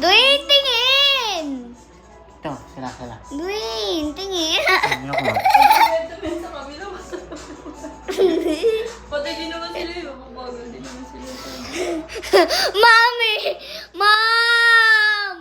Dwayne, tingin! Ito, sila. Dwayne, tingin! Ano ko? Sa kabila, patay din naman sila yun. Mabagal din naman sila. Mami! Mom!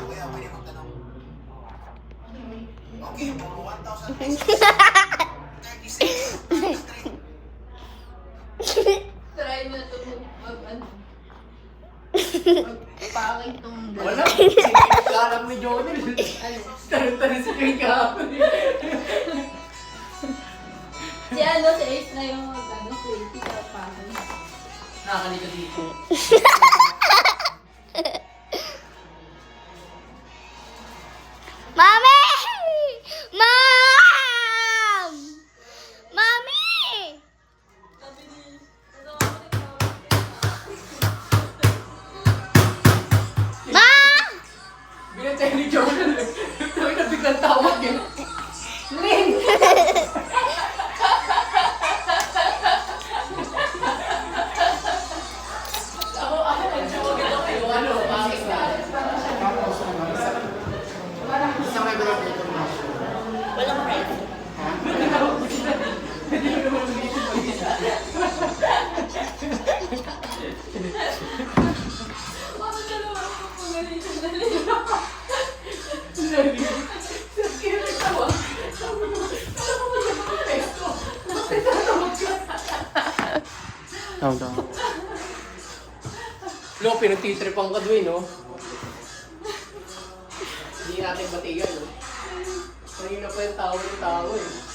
Kuya, pwede magtanong. Okay, 1,000 pesos. 36. Try mo na ito mag-ano. Magpakit tong Wala. Karang ni Jonel. Tanong-tanong si Kay kahapon. Si ano, si Ace na yung ano, crazy sa pakit. Nakakalika dito. Mami! Mom! Mami! Ma! Binatay ni Jonel. Tawag na biglang tawag yun. Ling! Walang price. Bakit dalawa ako pumalit? Tawag. Lo, pinagtitripang ka doon, no? Hindi natin batigan, no? Kanina pa yung tao ng tao, eh.